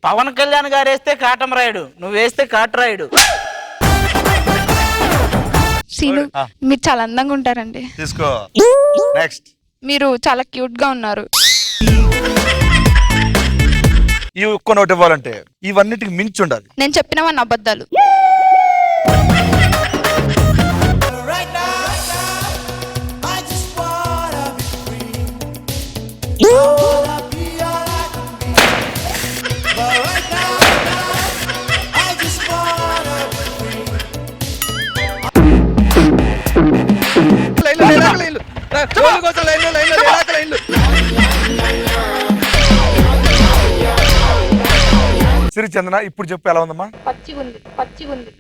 పవన్ కళ్యాణ్ గారు వేస్తే కాటం రాయుడు, నువ్వు వేస్తే కాటరాయుడు. సీను మీరు చాలా అందంగా ఉంటారండి. తీసుకో. నెక్స్ట్. మీరు చాలా క్యూట్ గా ఉన్నారు. ఈ ఒక్క నోట్ ఇవ్వాలంటే ఇవన్నిటికి మించి ఉండాలి. నేను చెప్పినవన్నీ అబద్ధాలు. సిరిచందన ఇప్పుడు చెప్పు ఎలా ఉందమ్మా? పచ్చిగుంది.